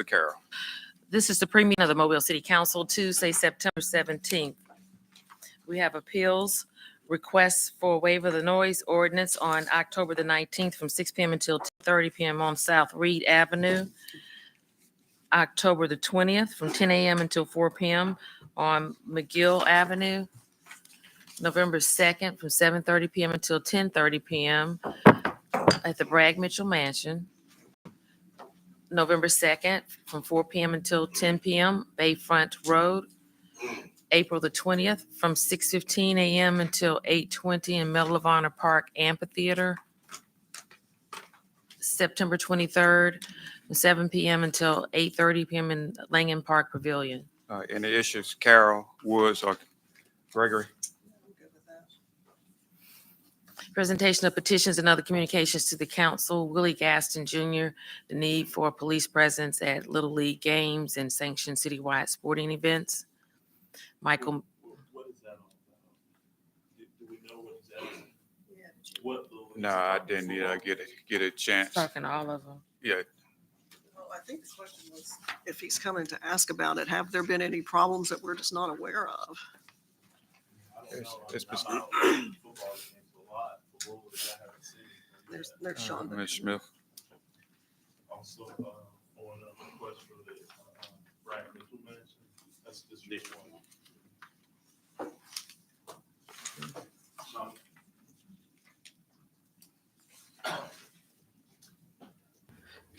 Carroll. This is the premium of the Mobile City Council, Tuesday, September 17th. We have appeals, requests for waiver of the noise ordinance on October the 19th from 6 p.m. until 10:30 p.m. on South Reed Avenue. October the 20th from 10 a.m. until 4 p.m. on McGill Avenue. November 2nd from 7:30 p.m. until 10:30 p.m. at the Bragg Mitchell Mansion. November 2nd from 4 p.m. until 10 p.m. Bayfront Road. April the 20th from 6:15 a.m. until 8:20 in Medal of Honor Park Amphitheater. September 23rd from 7 p.m. until 8:30 p.m. in Langham Park Pavilion. Any issues, Carroll, Woods, or Gregory? Presentation of petitions and other communications to the council. Willie Gaston Jr., the need for police presence at Little League games and sanctioned citywide sporting events. Michael. What is that on? Do we know what is that? What? No, I didn't get a chance. Talking to all of them. Yeah, Well, I think the question was if he's coming to ask about it, have there been any problems that we're just not aware of? it's There's Sean. Ms. Smith. Also, on a request for the Bragg Mitchell Mansion, that's this one.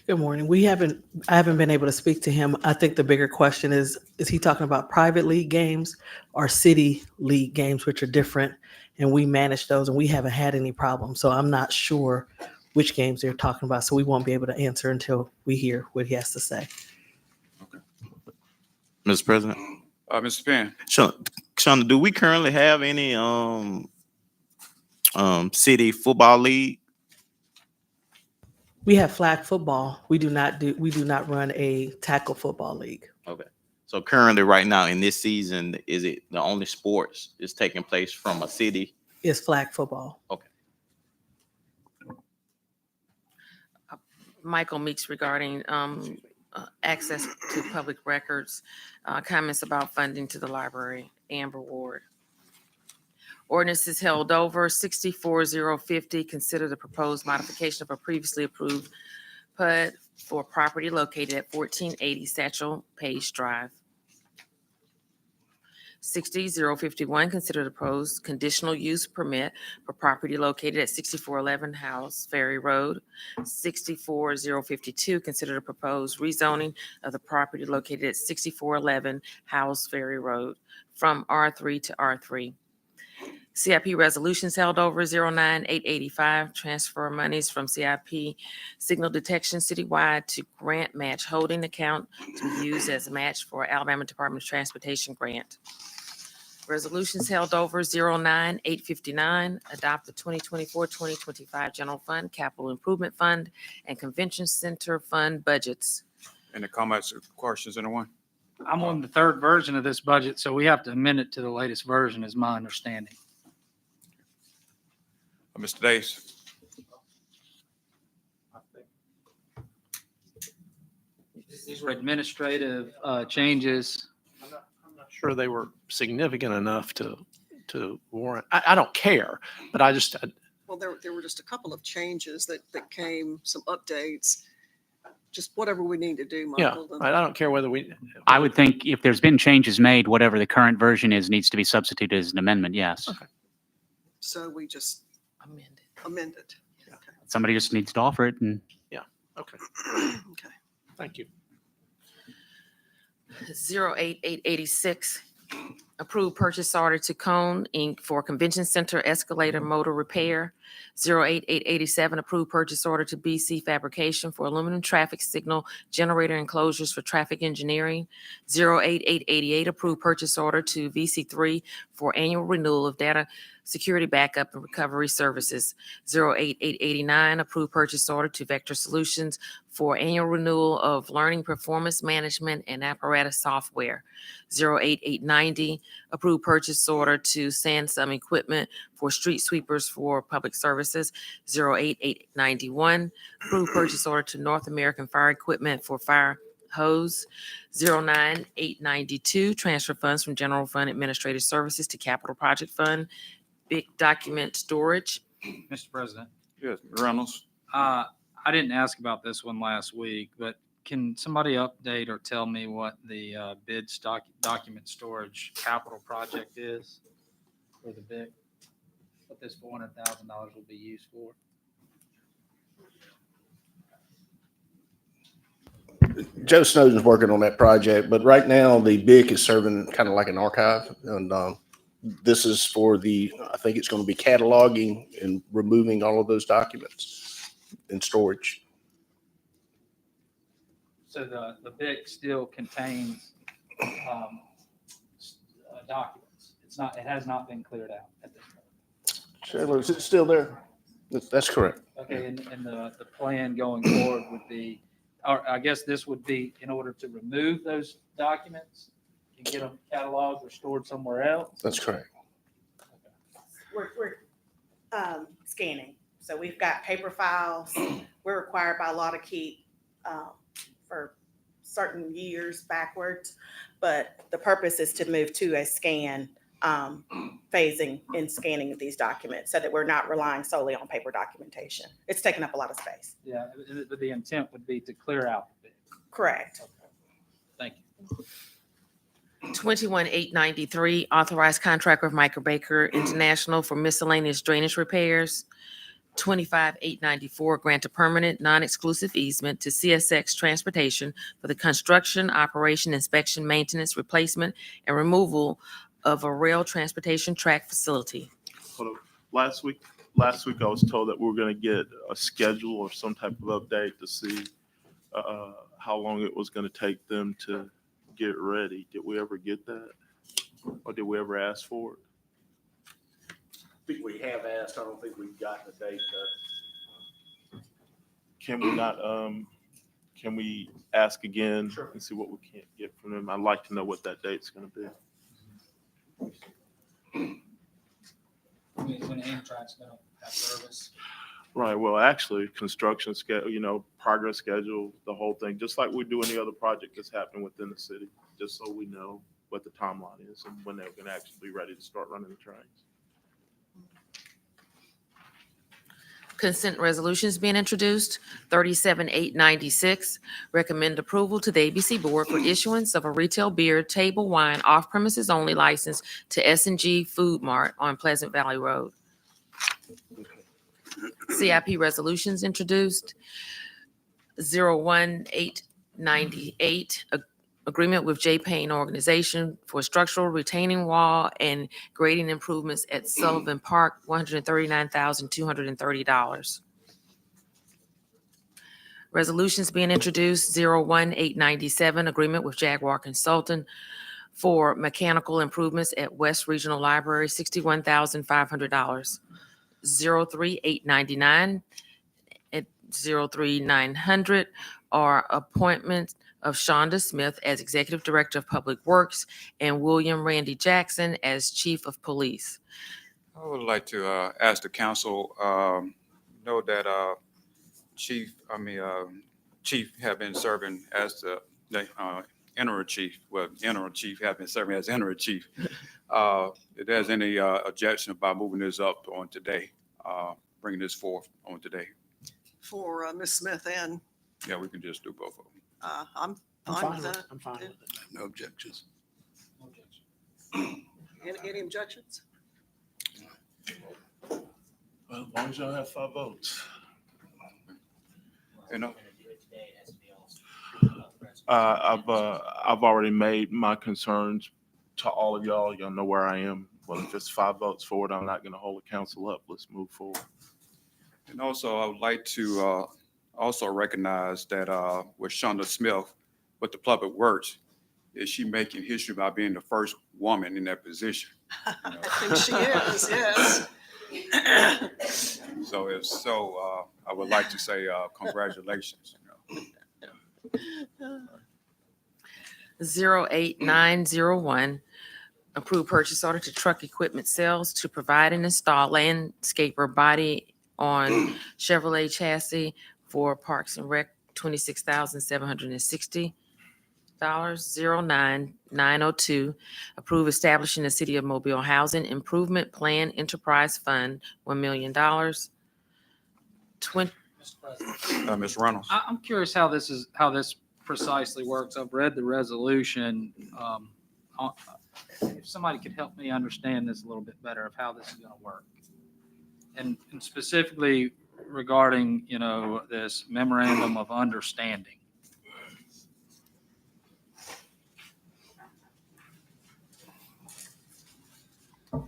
Good morning. I haven't been able to speak to him. I think the bigger question is he talking about private league games or city league games, which are different, and we manage those and we haven't had any problems. So I'm not sure which games they're talking about. So we won't be able to answer until we hear what he has to say. Mr. President. Mr. Penn. Shauna, do we currently have any city football league? We have flag football. We do not run a tackle football league. Okay. So currently right now in this season, is it the only sports is taking place from a city? It's flag football. Okay. Michael Meeks regarding access to public records, comments about funding to the library. Amber Ward. Ordinance is held over. 64050, consider the proposed modification of a previously approved PUD for property located at 1480 Satchel Page Drive. 60051, consider the proposed conditional use permit for property located at 6411 House Ferry Road. 64052, consider the proposed rezoning of the property located at 6411 House Ferry Road from R3 to R3. CIP resolutions held over. 09885, transfer monies from CIP signal detection citywide to grant match holding account to be used as a match for Alabama Department of Transportation grant. Resolutions held over. 09859, adopt the 2024-2025 General Fund, Capital Improvement Fund, and Convention Center Fund budgets. Any comments or questions, anyone? I'm on the third version of this budget, so we have to amend it to the latest version, is my understanding. Mr. Davis. These were administrative changes. I'm not sure they were significant enough to warrant. I don't care, but Well, there were just a couple of changes that came, some updates, just whatever we need to do, yeah, Michael. I don't care whether we. I would think if there's been changes made, whatever the current version is needs to be substituted as an amendment. Yes. Okay. So we just amend it. Yeah. Okay. Somebody just needs to offer it. And Okay. Okay. Thank you. 08886, approved purchase order to Cone Inc. for Convention Center escalator motor repair. 08887, approved purchase order to BC Fabrication for aluminum traffic signal generator enclosures for traffic engineering. 08888, approved purchase order to VC3 for annual renewal of data security backup and recovery services. 08889, approved purchase order to Vector Solutions for annual renewal of learning performance management and apparatus software. 08890, approved purchase order to Sansum Equipment for street sweepers for public services. 08891, approved purchase order to North American Fire Equipment for fire hose. 09892, transfer funds from general fund administrative services to capital project fund. Big document storage. Mr. President, Yes, Reynolds. I didn't ask about this one last week, but can somebody update or tell me what the bid stock document storage capital project is for the BIC? What this $400,000 will be used for? Joe Snowden's working on that project, but right now the BIC is serving kind of like an archive. And this is for I think it's going to be cataloging and removing all of those documents in storage. So the BIC still contains documents. It has not been cleared out at this point. Shayla, is it still there? That's correct. Okay, and the plan going forward would be, or I guess this would be in order to remove those documents and get them cataloged or stored somewhere else? That's correct. We're scanning. So we've got paper files. We're required by law to keep for certain years backwards. But the purpose is to move to a scan phasing and scanning of these documents so that we're not relying solely on paper documentation. It's taking up a lot of space. Yeah, but the intent would be to clear out the BIC. Correct. Okay. Thank you. 21893, authorized contract with Michael Baker International for miscellaneous drainage repairs. 25894, grant a permanent, non-exclusive easement to CSX Transportation for the construction, operation, inspection, maintenance, replacement, and removal of a rail transportation track facility. Hold on. Last week I was told that we were going to get a schedule or some type of update to see how long it was going to take them to get ready. Did we ever get that? Or did we ever ask for it? I think we have asked. I don't think we've gotten a date. Can we not, can we ask again Sure. and see what we can't get from them? I'd like to know what that date's going to be. When Amtrak's going to have service. Right, well, actually, construction schedule, progress schedule, the whole thing, just like we do any other project that's happening within the city, just so we know what the timeline is and when they're gonna actually be ready to start running the trains. Consent resolutions being introduced. 37896, recommend approval to the ABC Board for issuance of a retail beer, table wine, off-premises only license to S&G Food Mart on Pleasant Valley Road. CIP resolutions introduced. 01898, agreement with J. Payne Organization for structural retaining wall and grading improvements at Sullivan Park, $139,230. Resolutions being introduced. 01897, agreement with Jaguar Consultant for mechanical improvements at West Regional Library, $61,500. 03899 at 03900 are appointments of Shonda Smith as Executive Director of Public Works and William Randy Jackson as Chief of Police. I would like to ask the council, know that Chief have been serving as the interim chief. Well, interim chief have been serving as interim chief. If there's any objection about moving this up on today, bringing this forth on today, For Ms. Smith and yeah, we can just do both of them. I'm fine with that. I'm fine with it. No objections. Any objections? Well, as long as y'all have 5 votes. You know, I've already made my concerns to all of y'all. Y'all know where I am. Well, if it's 5 votes for it, I'm not going to hold the council up. Let's move forward. and also I would like to also recognize that with Shonda Smith, with the Public Works, is she making history by being the first woman in that position. You know? I think she is, yes. So I would like to say congratulations. You know. 08901, approve purchase order to Truck Equipment Sales to provide and install landscaper body on Chevrolet chassis for Parks and Rec, $26,760. $09902. Approve establishing the City of Mobile Housing Improvement Plan Enterprise Fund, $1 million. Mr. President, Ms. Reynolds. I'm curious how this precisely works. I've read the resolution. If somebody could help me understand this a little bit better of how this is going to work. And specifically regarding, this memorandum of understanding.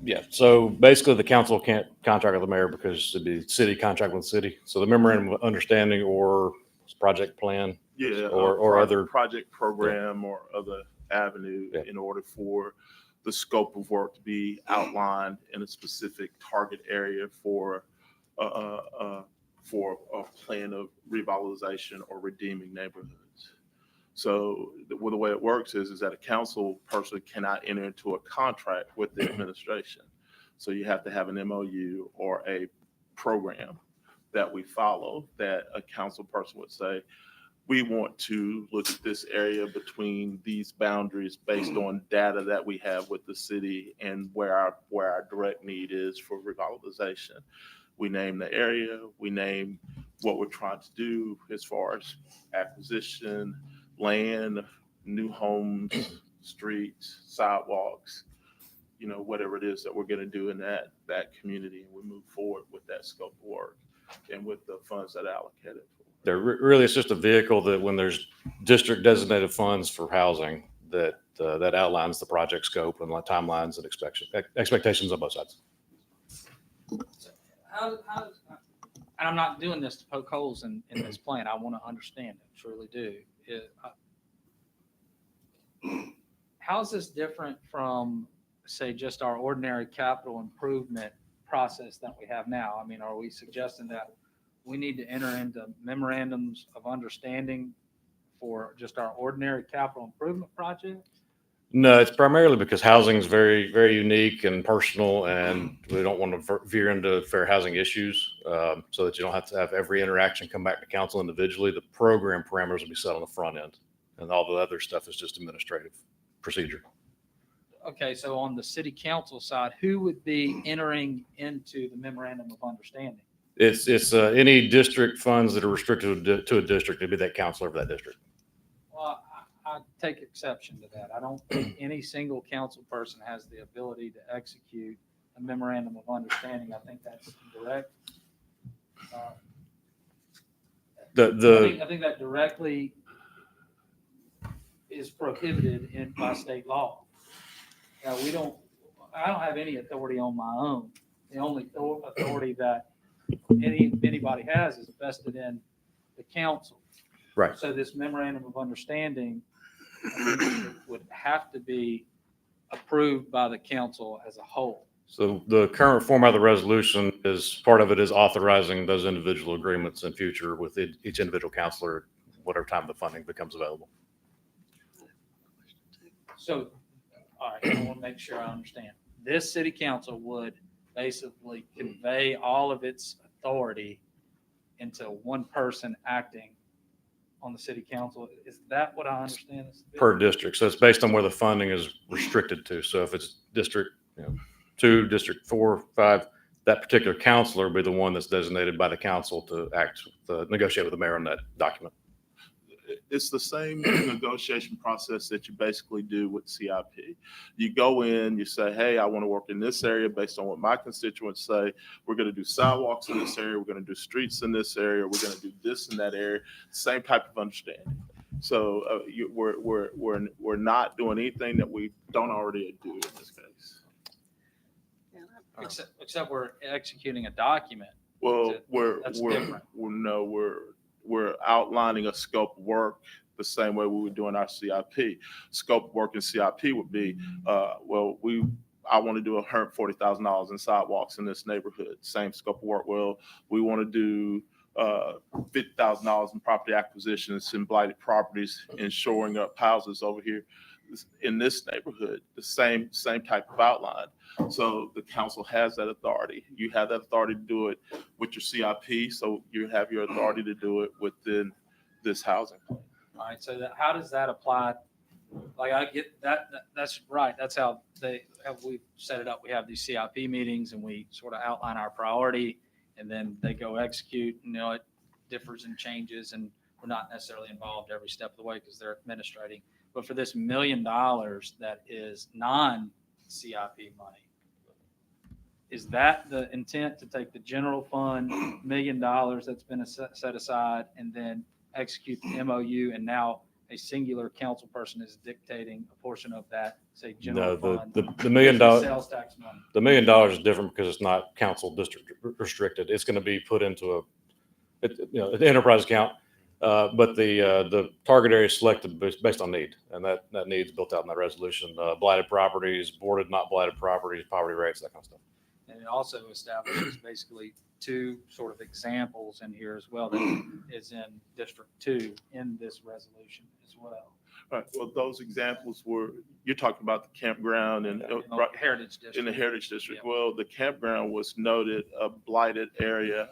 Yeah, so basically the council can't contract with the mayor because it'd be city contract with the city. So the memorandum of understanding or project plan, Yeah. or other. Project program or other avenue Yeah. in order for the scope of work to be outlined in a specific target area for a plan of revitalization or redeeming neighborhoods. So the way it works is that a council person cannot enter into a contract with the administration. So you have to have an MOU or a program that we follow that a council person would say, we want to look at this area between these boundaries based on data that we have with the city and where our direct need is for revitalization. We name the area, we name what we're trying to do as far as acquisition, land, new homes, streets, sidewalks, whatever it is that we're going to do in that community, and we move forward with that scope of work and with the funds that are allocated. Really, it's just a vehicle that when there's district designated funds for housing, that outlines the project scope and timelines and expectations on both sides. And I'm not doing this to poke holes in this plan. I want to understand it, truly do. How is this different from, say, just our ordinary capital improvement process that we have now? I mean, are we suggesting that we need to enter into memorandums of understanding for just our ordinary capital improvement project? No, it's primarily because housing is very, very unique and personal, and we don't want to veer into fair housing issues, so that you don't have to have every interaction come back to council individually. The program parameters will be set on the front end, and all the other stuff is just administrative procedure. Okay, so on the city council side, who would be entering into the memorandum of understanding? It's any district funds that are restricted to a district. It'd be that counselor of that district. Well, I take exception to that. I don't think any single council person has the ability to execute a memorandum of understanding. I think that's direct. I think that directly is prohibited by state law. Now, I don't have any authority on my own. The only authority that anybody has is vested in the council. Right. So this memorandum of understanding, I think, would have to be approved by the council as a whole. So the current format of the resolution is, part of it is authorizing those individual agreements in future with each individual counselor, whatever time the funding becomes available. So, all right, I want to make sure I understand. This city council would basically convey all of its authority into one person acting on the city council. Is that what I understand this to be? Per district. So it's based on where the funding is restricted to. So if it's District 2, District 4, 5, that particular counselor will be the one that's designated by the council to negotiate with the mayor on that document. It's the same negotiation process that you basically do with CIP. You go in, you say, hey, I want to work in this area based on what my constituents say. We're going to do sidewalks in this area. We're going to do streets in this area. We're going to do this in that area. Same type of understanding. So we're not doing anything that we don't already do in this case. Except we're executing a document. Well, That's different. We're outlining a scope of work the same way we were doing our CIP. Scope of work in CIP would be, I want to do $140,000 in sidewalks in this neighborhood. Same scope of work. Well, we want to do $50,000 in property acquisitions in blighted properties and shoring up houses over here in this neighborhood. The same type of outline. So the council has that authority. You have that authority to do it with your CIP. So you have your authority to do it within this housing plan. All right. So how does that apply Like I get that's right. That's how we set it up. We have these CIP meetings and we sort of outline our priority and then they go execute. You know, it differs and changes and we're not necessarily involved every step of the way because they're administrating. But for this $1 million that is non-CIP money, is that the intent to take the general fund $1 million that's been set aside and then execute the MOU and now a singular council person is dictating a portion of that, say, general No, fund? the $1 million, Sales tax money. the $1 million is different because it's not council district restricted. It's going to be put into an enterprise account. But the target area is selected based on need, and that need is built out in that resolution. Blighted properties, boarded, not blighted properties, poverty rates, that kind of stuff. And it also establishes basically two sort of examples in here as well that is in District 2 in this resolution as well. Right. Well, those examples were, you're talking about the campground and In the right, Heritage District. in the Heritage District. Yeah. Well, the campground was noted a blighted area.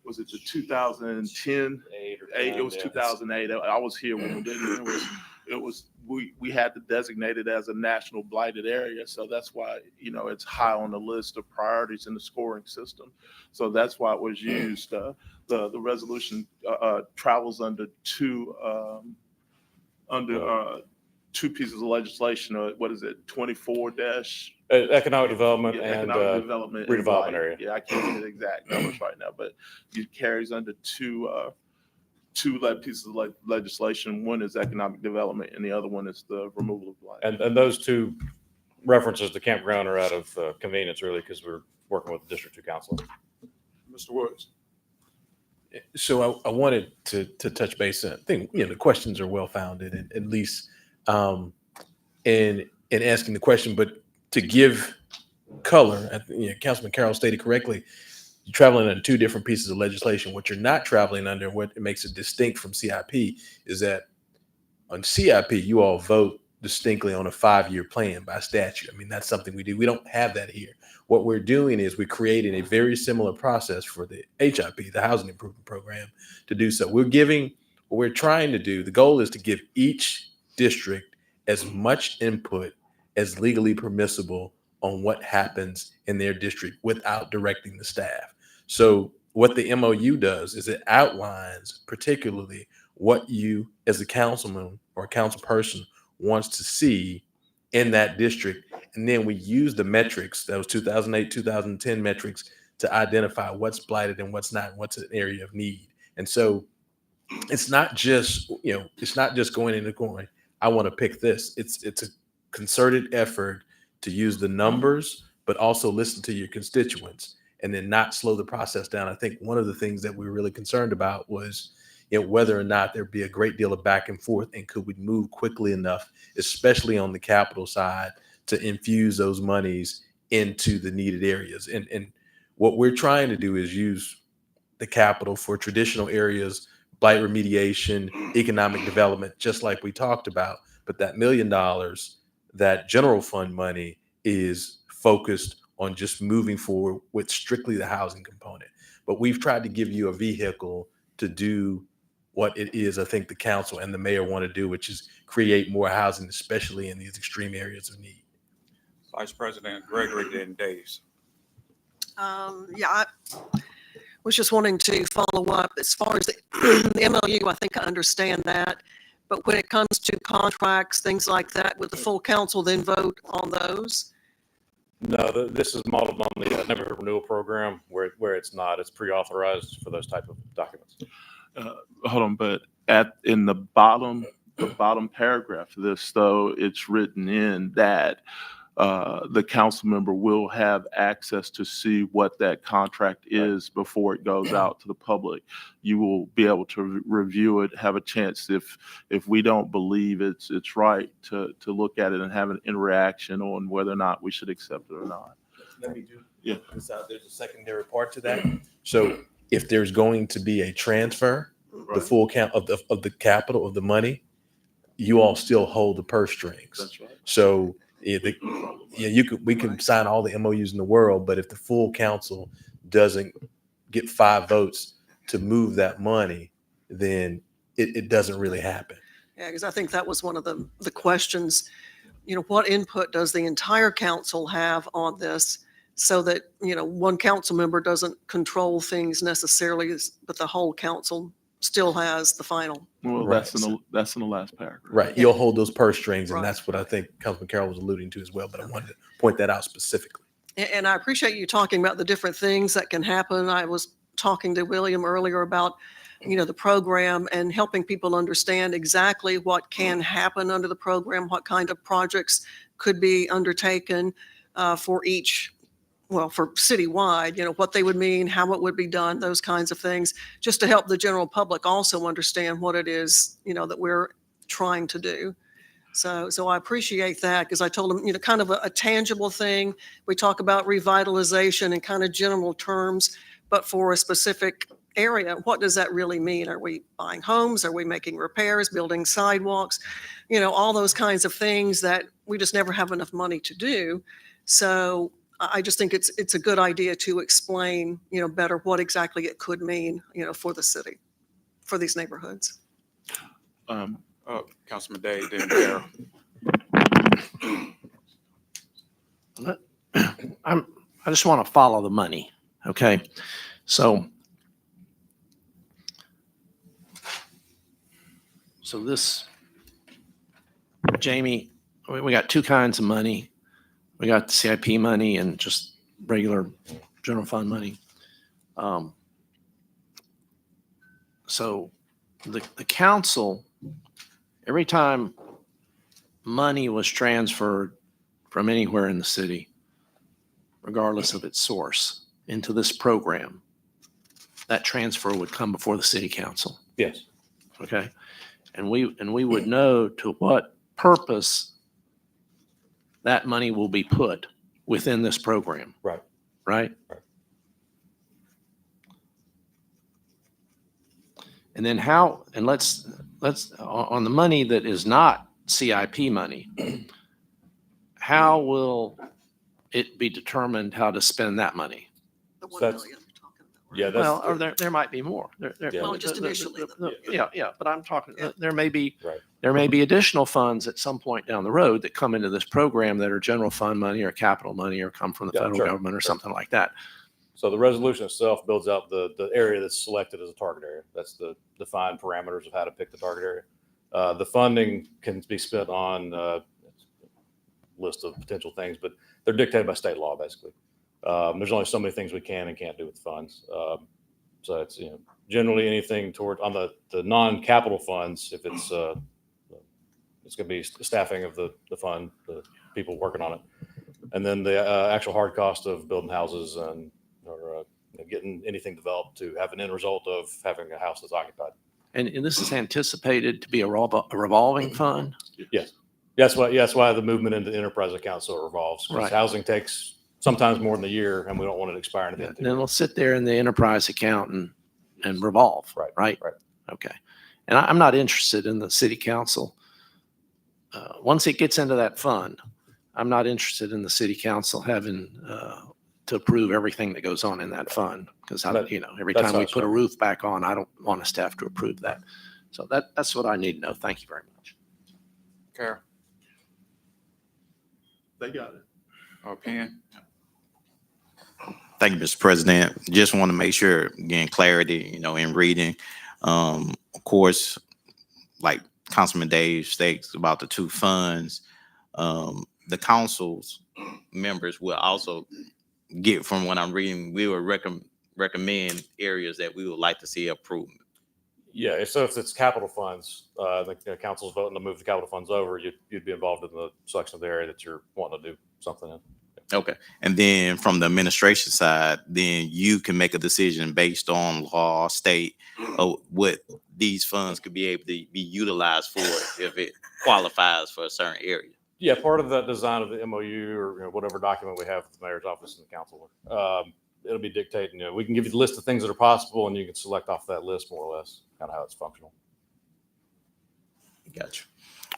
Was it the 2010? It was 2008. I was here when we did it. We had to designate it as a national blighted area. So that's why, it's high on the list of priorities in the scoring system. So that's why it was used. The resolution travels under two pieces of legislation. What is it? 24 dash Economic development and economic development and redevelopment blight. area. Yeah, I can't get the exact numbers right now, but it carries under two pieces of legislation. One is economic development, and the other one is the removal of blight. And those two references to campground are out of convenience, really, because we're working with the District 2 council. Mr. Woods. So I wanted to touch base on, I think, the questions are well founded, and at least in asking the question, but to give color, Councilman Carroll stated correctly, you're traveling under two different pieces of legislation. What you're not traveling under, what makes it distinct from CIP, is that on CIP, you all vote distinctly on a 5-year plan by statute. I mean, that's something we do. We don't have that here. What we're doing is we're creating a very similar process for the HIP, the Housing Improvement Program, to do so. What we're trying to do, the goal is to give each district as much input as legally permissible on what happens in their district without directing the staff. So what the MOU does is it outlines particularly what you as a councilman or a council person wants to see in that district. And then we use the metrics, those 2008, 2010 metrics, to identify what's blighted and what's not, what's an area of need. And so it's not just going into going, I want to pick this. It's a concerted effort to use the numbers, but also listen to your constituents and then not slow the process down. I think one of the things that we were really concerned about was whether or not there'd be a great deal of back and forth, and could we move quickly enough, especially on the capital side, to infuse those monies into the needed areas. And what we're trying to do is use the capital for traditional areas, blight remediation, economic development, just like we talked about. But that $1 million, that general fund money, is focused on just moving forward with strictly the housing component. But we've tried to give you a vehicle to do what it is I think the council and the mayor want to do, which is create more housing, especially in these extreme areas of need. Vice President Gregory then Days. I was just wanting to follow up as far as the MOU. I think I understand that. But when it comes to contracts, things like that, would the full council then vote on those? No, this is modeled on the neighborhood renewal program where it's not. It's pre-authorized for those type of documents. Hold on, but in the bottom paragraph of this, though, it's written in that the council member will have access to see what that contract is before it goes out to the public. You will be able to review it, have a chance if we don't believe it's right to look at it and have an interaction on whether or not we should accept it or not. Let me do. Yeah. There's a secondary part to that. So if there's going to be a transfer, the full count of the capital of the money, you all still hold the purse strings. That's right. So we can sign all the MOUs in the world, but if the full council doesn't get 5 votes to move that money, then it doesn't really happen. Yeah, because I think that was one of the questions, what input does the entire council have on this? So that, one council member doesn't control things necessarily, but the whole council still has the final. Well, Right. that's in the last paragraph. Right. You'll hold those purse strings, and Right. that's what I think Councilman Carroll was alluding to as well. But I wanted to point that out specifically. And I appreciate you talking about the different things that can happen. I was talking to William earlier about, the program and helping people understand exactly what can happen under the program, what kind of projects could be undertaken for each, for citywide, what they would mean, how it would be done, those kinds of things, just to help the general public also understand what it is, that we're trying to do. So I appreciate that, because I told them, kind of a tangible thing. We talk about revitalization in kind of general terms, but for a specific area, what does that really mean? Are we buying homes? Are we making repairs, building sidewalks? All those kinds of things that we just never have enough money to do. So I just think it's a good idea to explain, better what exactly it could mean, for the city, for these neighborhoods. Councilman Day, then Carol. I just want to follow the money. Okay. So this, Jamie, we got two kinds of money. We got the CIP money and just regular general fund money. So the council, every time money was transferred from anywhere in the city, regardless of its source, into this program, that transfer would come before the city council. Yes. Okay. And we would know to what purpose that money will be put within this program. Right. Right? Right. And then let's on the money that is not CIP money, how will it be determined how to spend that money? The 1 That's- million you're talking about, right? Yeah, that's. Well, or there might be more. Yeah. Well, just initially, Yeah, but I'm talking, Yeah. there may be, Right. there may be additional funds at some point down the road that come into this program that are general fund money or capital money or come from the Yeah, federal sure, government or sure. something like that. So the resolution itself builds out the area that's selected as a target area. That's the defined parameters of how to pick the target area. The funding can be spent on a list of potential things, but they're dictated by state law, basically. There's only so many things we can and can't do with funds. So it's, generally anything on the non-capital funds, if it's going to be staffing of the fund, the people working on it. And then the actual hard cost of building houses or getting anything developed to have an end result of having a house that's occupied. And this is anticipated to be a revolving fund? Yes. That's why the movement into enterprise accounts so it revolves. 'Cause Right. housing takes sometimes more than a year and we don't want it expiring at the end of And the then year. we'll sit there in the enterprise account and revolve. Right, Right? right. Okay. And I'm not interested in the city council. Once it gets into that fund, I'm not interested in the city council having to approve everything that goes on in that fund. Because every That's time we not put a fair. roof back on, I don't want a staff to approve that. So that's what I need to know. Thank you very much. Carol, They got it. or Penn? Thank you, Mr. President. Just want to make sure, again, clarity, in reading. Of course, like Councilman Dave states about the two funds, the council's members will also get, from what I'm reading, we will recommend areas that we would like to see approved. Yeah, so if it's capital funds, the council's voting to move the capital funds over, you'd be involved in the selection of the area that you're wanting to do something in. Okay. And then from the administration side, then you can make a decision based on law, state, of what these funds could be able to be utilized for if it qualifies for a certain area. Yeah, part of the design of the MOU or whatever document we have with the mayor's office and the council, it'll be dictating, we can give you the list of things that are possible and you can select off that list more or less, kind of how it's functional. Gotcha.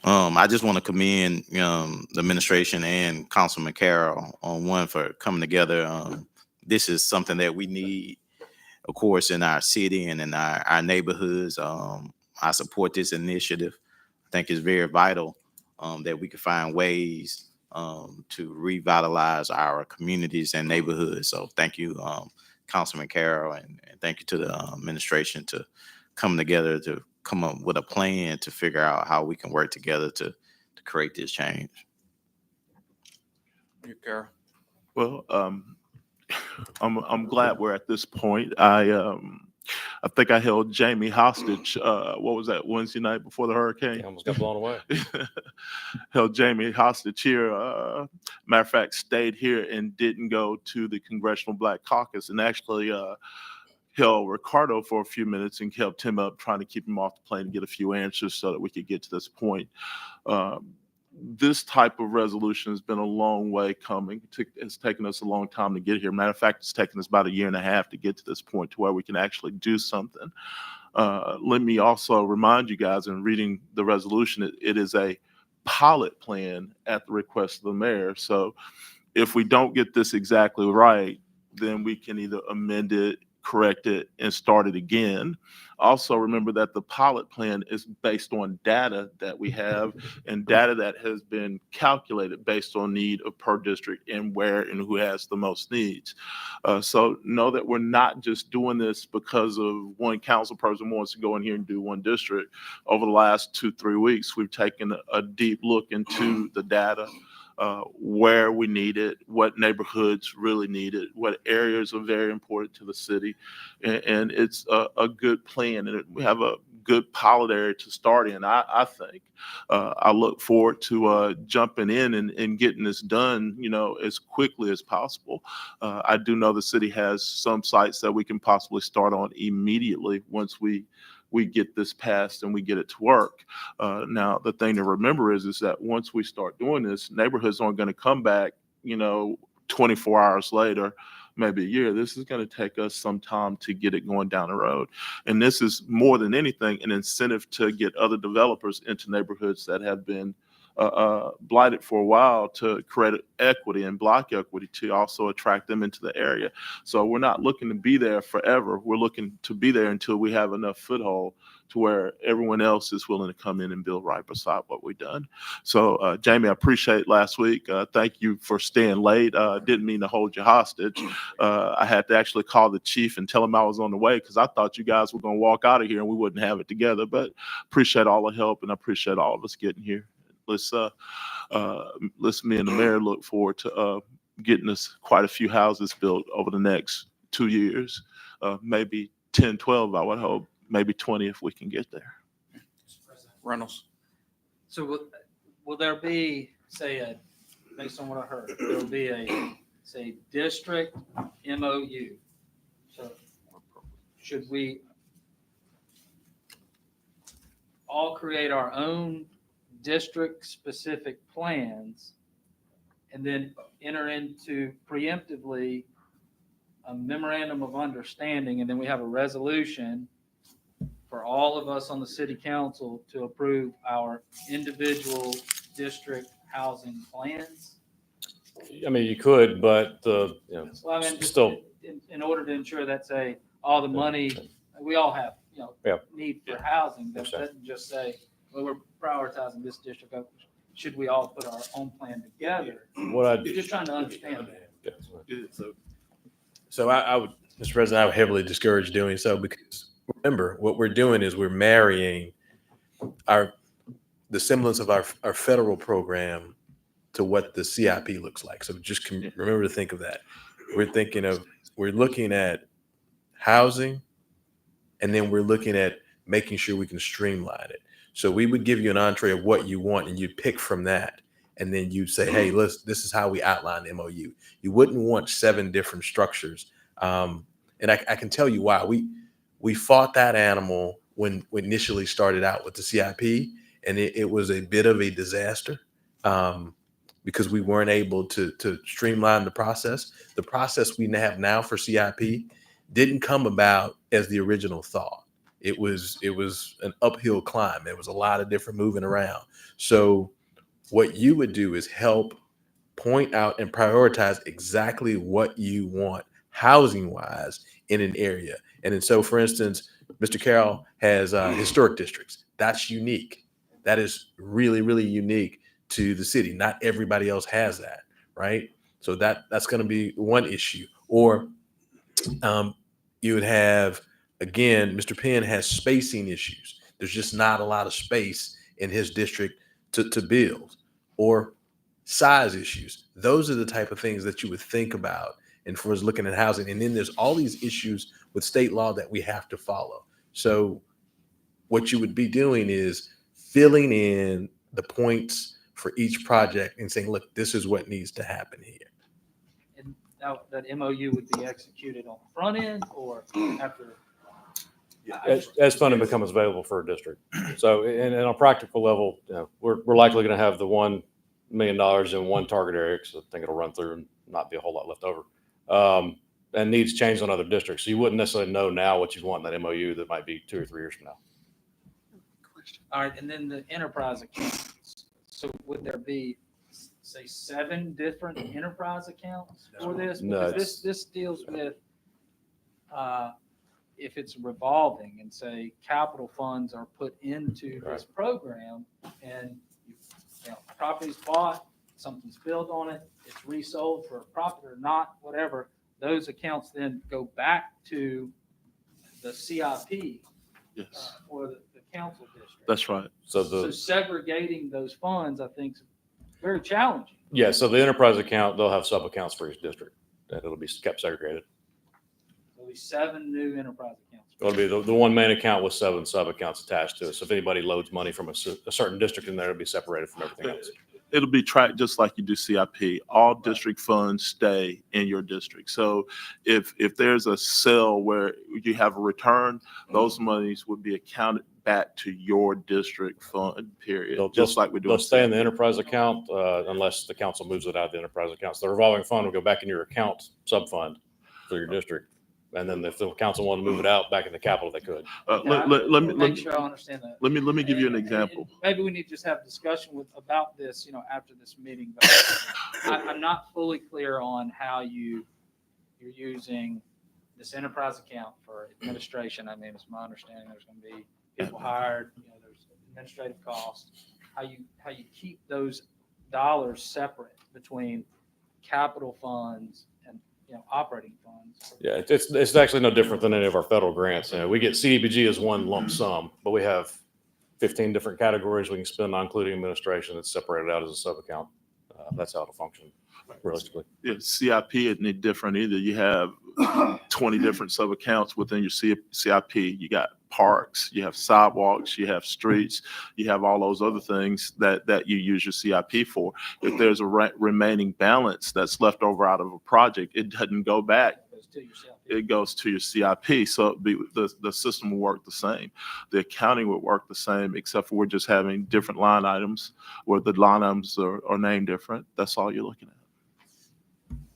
I just want to commend the administration and Councilman Carroll on one for coming together. This is something that we need, of course, in our city and in our neighborhoods. I support this initiative. I think it's very vital that we can find ways to revitalize our communities and neighborhoods. So thank you, Councilman Carroll, and thank you to the administration to come together to come up with a plan to figure out how we can work together to create this change. You, Carol? Well, I'm glad we're at this point. I think I held Jamie hostage. What was that, Wednesday night before the hurricane? I almost got blown away. Held Jamie hostage here. Matter of fact, stayed here and didn't go to the Congressional Black Caucus, and actually held Ricardo for a few minutes and kept him up, trying to keep him off the plane and get a few answers so that we could get to this point. This type of resolution has been a long way coming. It's taken us a long time to get here. Matter of fact, it's taken us about 1.5 years to get to this point to where we can actually do something. Let me also remind you guys, in reading the resolution, it is a pilot plan at the request of the mayor. So if we don't get this exactly right, then we can either amend it, correct it, and start it again. Also, remember that the pilot plan is based on data that we have and data that has been calculated based on need of per district and where and who has the most needs. So know that we're not just doing this because of one council person wants to go in here and do one district. Over the last 2-3 weeks, we've taken a deep look into the data, where we need it, what neighborhoods really need it, what areas are very important to the city. And it's a good plan, and we have a good pilot area to start in, I think. I look forward to jumping in and getting this done, as quickly as possible. I do know the city has some sites that we can possibly start on immediately once we get this passed and we get it to work. Now, the thing to remember is that once we start doing this, neighborhoods aren't going to come back, 24 hours later, maybe a year. This is going to take us some time to get it going down the road. And this is more than anything an incentive to get other developers into neighborhoods that have been blighted for a while, to create equity and block equity to also attract them into the area. So we're not looking to be there forever. We're looking to be there until we have enough foothold to where everyone else is willing to come in and build right beside what we've done. So Jamie, I appreciate last week. Thank you for staying late. Didn't mean to hold you hostage. I had to actually call the chief and tell him I was on the way because I thought you guys were going to walk out of here and we wouldn't have it together. But appreciate all the help and I appreciate all of us getting here. Let's me and the mayor look forward to getting us quite a few houses built over the next 2 years, maybe 10, 12, I would hope, maybe 20 if we can get there. Reynolds? So will there be, say, based on what I heard, there will be a, say, district MOU? So should we all create our own district-specific plans and then enter into preemptively a memorandum of understanding, and then we have a resolution for all of us on the city council to approve our individual district housing plans? I mean, you could, but Well, I mean, just still, in order to ensure that, say, all the money, we all have, Yeah. need for housing, that Understand. doesn't just say, well, we're prioritizing this district. Should we all put our own plan together? what I You're just trying to understand that. So I would, Mr. President, I would heavily discourage doing so because remember, what we're doing is we're marrying the semblance of our federal program to what the CIP looks like. So just remember to think of that. We're looking at housing, and then we're looking at making sure we can streamline it. So we would give you an entree of what you want, and you'd pick from that. And then you'd say, hey, this is how we outline the MOU. You wouldn't want 7 different structures. And I can tell you why. We fought that animal when we initially started out with the CIP, and it was a bit of a disaster because we weren't able to streamline the process. The process we have now for CIP didn't come about as the original thought. It was an uphill climb. There was a lot of different moving around. So what you would do is help point out and prioritize exactly what you want housing wise in an area. And so, for instance, Mr. Carroll has historic districts. That's unique. That is really, really unique to the city. Not everybody else has that, right? So that's going to be one issue. Or you would have, again, Mr. Penn has spacing issues. There's just not a lot of space in his district to build, or size issues. Those are the type of things that you would think about. And for us looking at housing, and then there's all these issues with state law that we have to follow. So what you would be doing is filling in the points for each project and saying, look, this is what needs to happen here. And that MOU would be executed on the front end or after? As funding becomes available for a district. So, and on a practical level, you know, we're likely going to have the $1 million in one target area, because I think it'll run through and not be a whole lot left over. And needs changed on other districts. So you wouldn't necessarily know now what you'd want in that MOU that might be 2 or 3 years from now. All right, and then the enterprise accounts. So would there be, say, 7 different enterprise accounts for this? No, Because this deals with, if it's revolving and say capital funds are put into this program and property's bought, something's built on it, it's resold for a profit or not, whatever, those accounts then go back to the CIP Yes, or the council district. that's right. So segregating those funds, I think, is very challenging. Yeah, so the enterprise account, they'll have sub-accounts for each district, that it'll be kept segregated. There'll be 7 new enterprise accounts. It'll be the one main account with 7 sub-accounts attached to it. So if anybody loads money from a certain district in there, it'll be separated from everything else. It'll be tracked just like you do CIP. All district funds stay in your district. So if there's a sale where you have a return, those monies would be accounted back to your district fund, period, just like we do. They'll stay in the enterprise account unless the council moves it out of the enterprise account. So the revolving fund will go back in your account sub-fund for your district. And then if the council wanted to move it out back in the capital, they could. Let Make sure I understand that. me give you an And example. maybe we need to just have a discussion about this, after this meeting. But I'm not fully clear on how you're using this enterprise account for administration. I mean, it's my understanding there's going to be people hired, there's administrative costs. How you keep those dollars separate between capital funds and operating funds. Yeah, it's actually no different than any of our federal grants. We get CDBG as one lump sum, but we have 15 different categories we can spend on, including administration, that's separated out as a sub-account. That's how it'll function realistically. Yeah, CIP isn't different either. You have 20 different sub-accounts within your CIP. You got parks, you have sidewalks, you have streets, you have all those other things that you use your CIP for. If there's a remaining balance that's left over out of a project, it doesn't go back. It goes to your CIP. So the system will work the same. The accounting would work the same, except for we're just having different line items where the line items are named different. That's all you're looking at.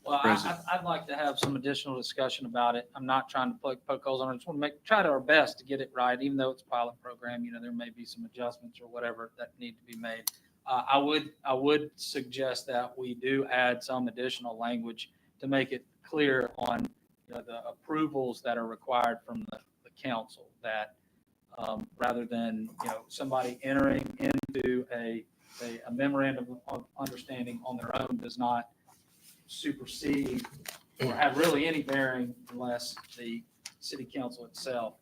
Well, I'd like to have some additional discussion about it. I'm not trying to poke holes on it. I just want to try our best to get it right, even though it's a pilot program. There may be some adjustments or whatever that need to be made. I would suggest that we do add some additional language to make it clear on the approvals that are required from the council, that rather than somebody entering into a memorandum of understanding on their own does not supersede or have really any bearing unless the city council itself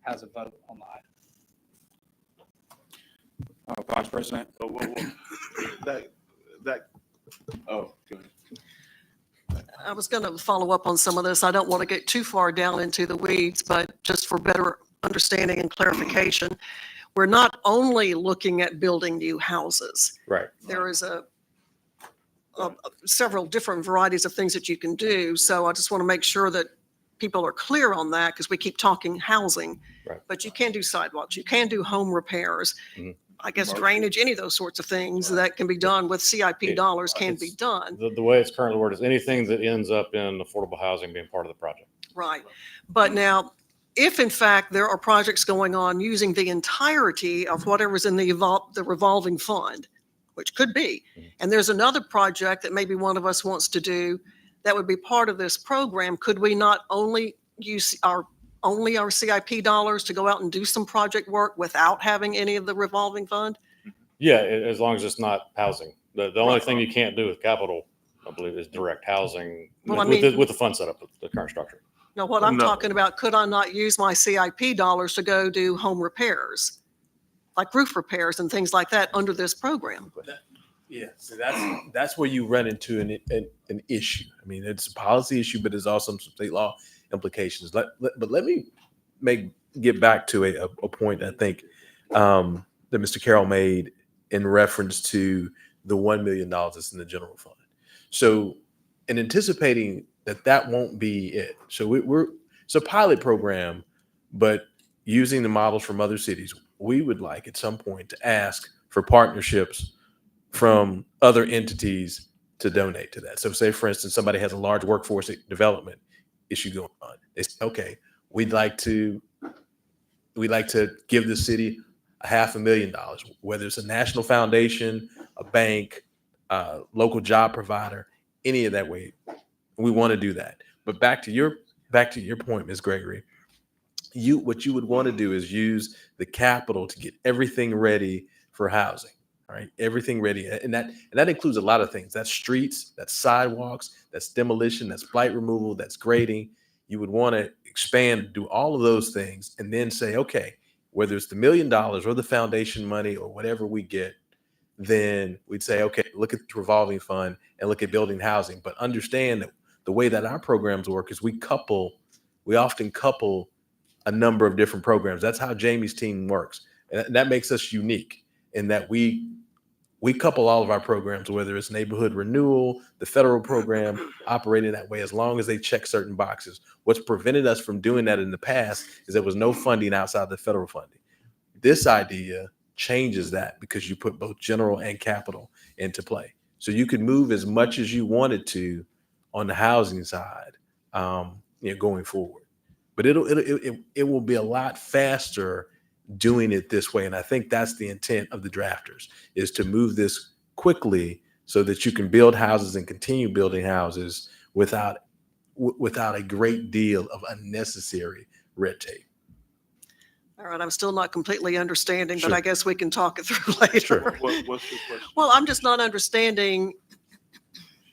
has a vote on the item. Vice President. Oh, go ahead. I was going to follow up on some of this. I don't want to get too far down into the weeds, but just for better understanding and clarification, we're not only looking at building new houses. Right. There is several different varieties of things that you can do. So I just want to make sure that people are clear on that, because we keep talking housing, Right. But you can do sidewalks, you can do home repairs. Mhm. I guess drainage, any of those sorts of things that can be done with CIP dollars can be done. The way it's currently worded is anything that ends up in affordable housing being part of the project. Right. But now, if in fact there are projects going on using the entirety of whatever's in the revolving fund, which could be, and there's another project that maybe one of us wants to do that would be part of this program, could we not only use our CIP dollars to go out and do some project work without having any of the revolving fund? Yeah, as long as it's not housing. The only Right. thing you can't do with capital, I believe, is direct housing Well, I with the, mean- with the fund setup, the current structure. No, what I'm No. talking about, could I not use my CIP dollars to go do home repairs? Like roof repairs and things like that under this program? Yeah, so that's where you run into an issue. I mean, it's a policy issue, but there's also some state law implications. But let me get back to a point I think that Mr. Carroll made in reference to the $1 million that's in the general fund. So, in anticipating that won't be it. So it's a pilot program, but using the models from other cities, we would like at some point to ask for partnerships from other entities to donate to that. So say, for instance, somebody has a large workforce development issue going on. They say, okay, we'd like to give the city $500,000, whether it's a national foundation, a bank, local job provider, any of that way. We want to do that. But back to your point, Ms. Gregory, what you would want to do is use the capital to get everything ready for housing. Right, everything ready, and that includes a lot of things. That's streets, that's sidewalks, that's demolition, that's blight removal, that's grading. You would want to expand, do all of those things, and then say, okay, whether it's the $1 million or the foundation money or whatever we get, then we'd say, okay, look at the revolving fund and look at building housing. But understand that the way that our programs work is we often couple a number of different programs. That's how Jamie's team works, and that makes us unique in that we couple all of our programs, whether it's neighborhood renewal, the federal program, operating that way as long as they check certain boxes. What's prevented us from doing that in the past is there was no funding outside the federal funding. This idea changes that because you put both general and capital into play. So you could move as much as you wanted to on the housing side, going forward. But it will be a lot faster doing it this way. And I think that's the intent of the drafters, is to move this quickly so that you can build houses and continue building houses without a great deal of unnecessary red tape. All right, I'm still not completely understanding, but Sure. I guess we can talk it through later. Sure. What's your question? Well, I'm just not understanding,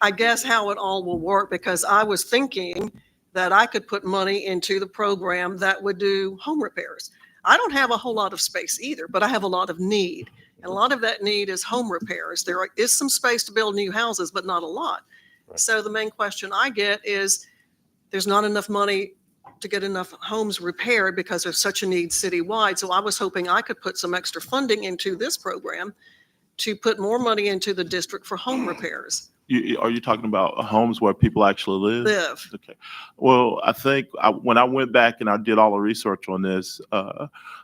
I guess, how it all will work, because I was thinking that I could put money into the program that would do home repairs. I don't have a whole lot of space either, but I have a lot of need. And a lot of that need is home repairs. There is some space to build new houses, but not a lot. Right. So the main question I get is, there's not enough money to get enough homes repaired because there's such a need citywide. So I was hoping I could put some extra funding into this program to put more money into the district for home repairs. Are you talking about homes where people actually Live. Okay. Well, I think when I went back and I did all the research on this,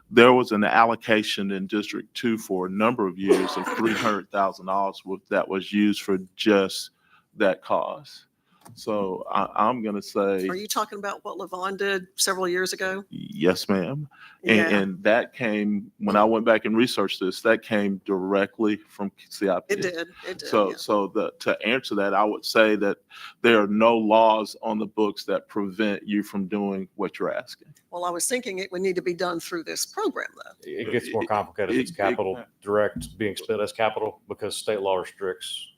there was an allocation in District 2 for a number of years of $300,000 that was used for just that cause. So I'm going to say, Are you talking about what Levon did several years ago? yes, ma'am. Yeah. And that came, when I went back and researched this, that came directly from CIP. It did. So, Yeah. to answer that, I would say that there are no laws on the books that prevent you from doing what you're asking. Well, I was thinking it would need to be done through this program, though. It gets more complicated if it's capital direct being spent as capital, because state law restricts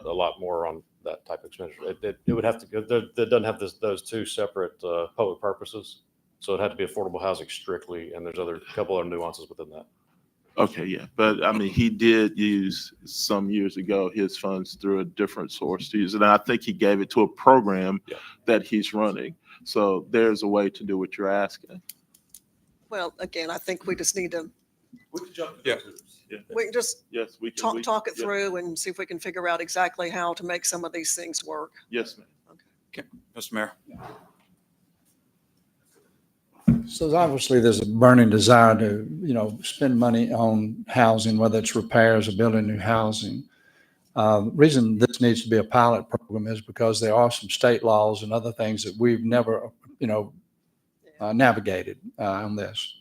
a lot more on that type of expenditure. It would have to go, that doesn't have those two separate public purposes. So it had to be affordable housing strictly, and there's a couple other nuances within that. Okay, yeah, but I mean, he did use some years ago his funds through a different source to use it, and I think he gave it to a program that he's running. So there's a way to do what you're asking. Well, again, I think we just need to, We can jump. Yeah. we can just Yes, we can. talk it yeah. through and see if we can figure out exactly how to make some of these things work. Yes, ma'am. Mr. Mayor. So obviously, there's a burning desire to, spend money on housing, whether it's repairs or building new housing. Reason this needs to be a pilot program is because there are some state laws and other things that we've never, navigated on this.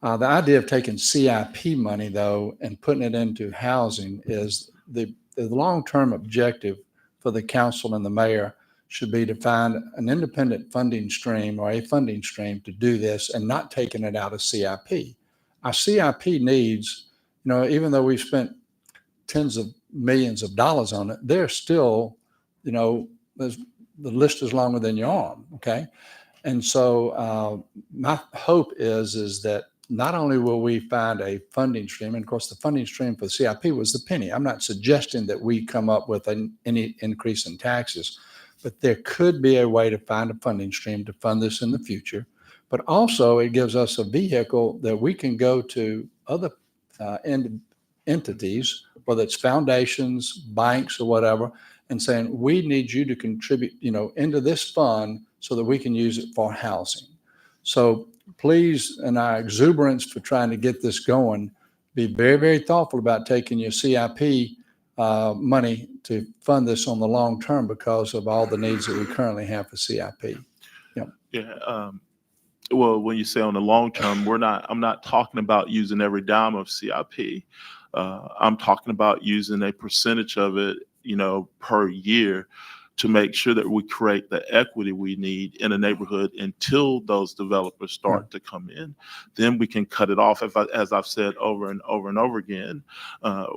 The idea of taking CIP money, though, and putting it into housing is the long-term objective for the council and the mayor should be to find an independent funding stream or a funding stream to do this and not taking it out of CIP. Our CIP needs even though we've spent tens of millions of dollars on it, there's still, the list is longer than your arm. Okay. And so my hope is that not only will we find a funding stream, and of course the funding stream for the CIP was the penny. I'm not suggesting that we come up with any increase in taxes, but there could be a way to find a funding stream to fund this in the future. But also it gives us a vehicle that we can go to other entities, whether it's foundations, banks, or whatever, and saying, we need you to contribute, into this fund so that we can use it for housing. So please, in our exuberance for trying to get this going, be very, very thoughtful about taking your CIP money to fund this on the long term because of all the needs that we currently have for CIP. Yeah. Well, when you say on the long term, I'm not talking about using every dime of CIP. I'm talking about using a percentage of it, per year to make sure that we create the equity we need in a neighborhood until those developers start to come in. Then we can cut it off. As I've said over and over and over again,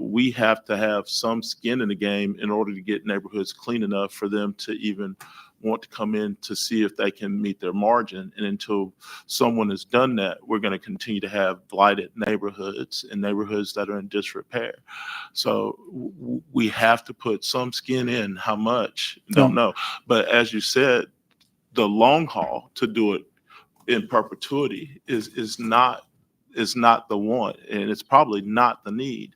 we have to have some skin in the game in order to get neighborhoods clean enough for them to even want to come in to see if they can meet their margin. And until someone has done that, we're going to continue to have blighted neighborhoods and neighborhoods that are in disrepair. So we have to put some skin in. How much? Don't know. But as you said, the long haul to do it in perpetuity is not the want, and it's probably not the need.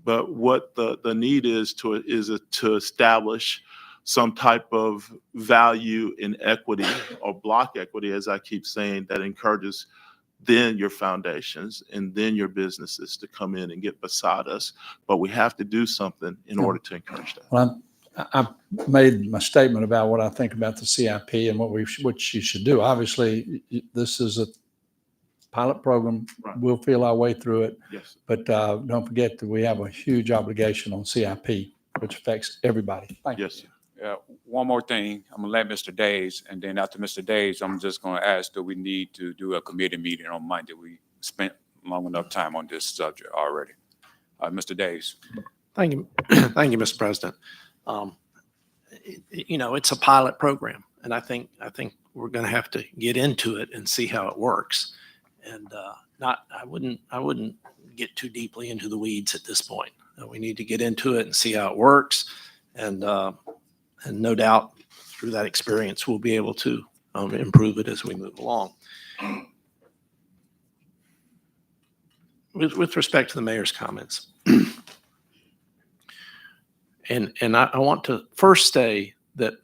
But what the need is to establish some type of value in equity or block equity, as I keep saying, that encourages then your foundations and then your businesses to come in and get beside us. But we have to do something in order to encourage that. Well, I've made my statement about what I think about the CIP and what you should do. Obviously, this is a pilot program. Right. We'll feel our way through it. Yes. But don't forget that we have a huge obligation on CIP, which affects everybody. Thank you. Yes. One more thing, I'm gonna let Mr. Days, and then after Mr. Days, I'm just gonna ask, do we need to do a committee meeting on Monday? We spent long enough time on this subject already. Mr. Days. Thank you. Thank you, Mr. President. It's a pilot program, and I think we're going to have to get into it and see how it works. And I wouldn't get too deeply into the weeds at this point. We need to get into it and see how it works, and no doubt through that experience we'll be able to improve it as we move along. With respect to the mayor's comments. And I want to first say that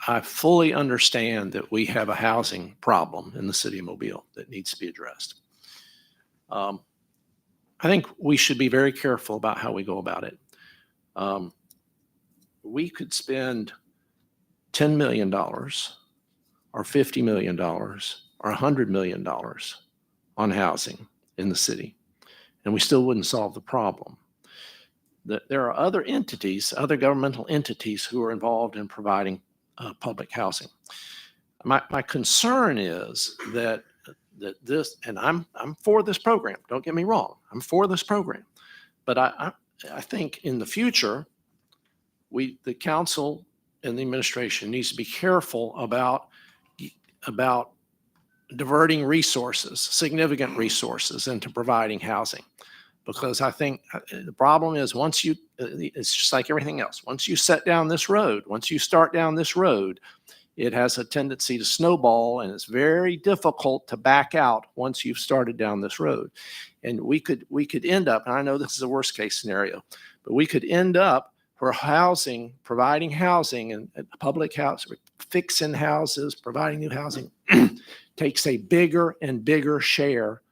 I fully understand that we have a housing problem in the city of Mobile that needs to be addressed. I think we should be very careful about how we go about it. We could spend $10 million or $50 million or $100 million on housing in the city, and we still wouldn't solve the problem. There are other entities, other governmental entities who are involved in providing public housing. My concern is that this, and I'm for this program, don't get me wrong, I'm for this program, but I think in the future, the council and the administration needs to be careful about diverting resources, significant resources, into providing housing. Because I think the problem is it's just like everything else. Once you start down this road, it has a tendency to snowball, and it's very difficult to back out once you've started down this road. And we could end up, and I know this is a worst case scenario, but we could end up where providing housing and public housing, fixing houses, providing new housing takes a bigger and bigger share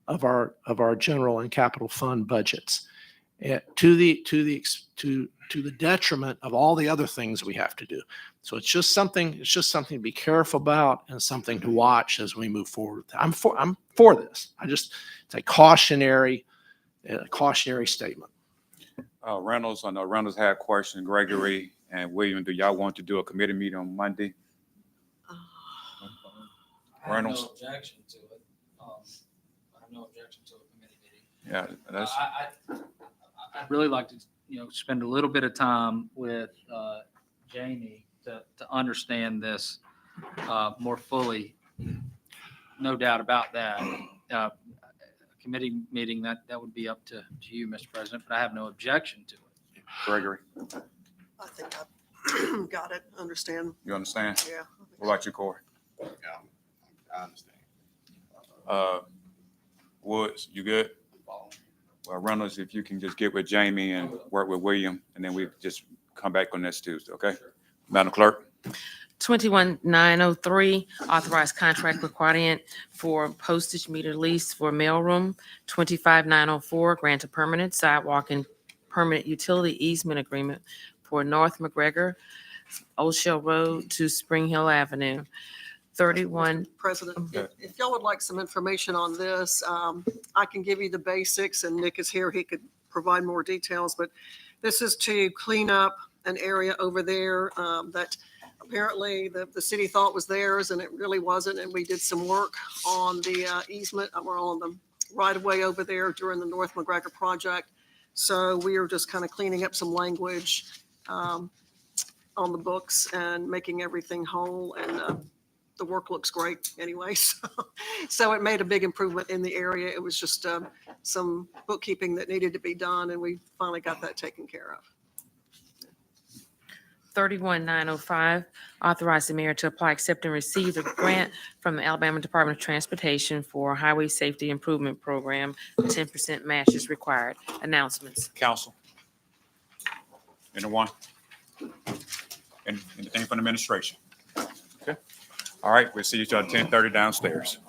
of our general and capital fund budgets, to the detriment of all the other things we have to do. So it's just something to be careful about and something to watch as we move forward. I'm for this. It's a cautionary statement. Reynolds, I know Reynolds had a question. Gregory and William, do y'all want to do a committee meeting on Monday? Reynolds? I have no objection to it. I have no objection to a committee meeting. Yeah, that's, I'd really like to, spend a little bit of time with Jamie to understand this more fully. No doubt about that. Committee meeting, that would be up to you, Mr. President, but I have no objection to it. Gregory, I think I got it, understand. you understand? Yeah. What about you, Corey? Yeah, I understand. Woods, you good? Well, Reynolds, if you can just get with Jamie and work with William, and then we just come back on this Tuesday, okay? Madam Clerk? 21903, authorized contract requirement for postage meter lease for mailroom. 25904, grant a permanent sidewalk and permanent utility easement agreement for North McGregor, Old Shell Road to Spring Hill Avenue. 31, President, Okay. if y'all would like some information on this, I can give you the basics, and Nick is here, he could provide more details, but this is to clean up an area over there that apparently the city thought was theirs, and it really wasn't, and we did some work on the easement, or on the right-of-way over there during the North McGregor project. So we are just kind of cleaning up some language on the books and making everything whole, and the work looks great anyway. So it made a big improvement in the area. It was just some bookkeeping that needed to be done, and we finally got that taken care of. 31905, authorize the mayor to apply, accept, and receive a grant from the Alabama Department of Transportation for Highway Safety Improvement Program. 10% match is required. Announcements. Council? Anyone? Anything from the administration? Okay. All right, we'll see you at 10:30 downstairs.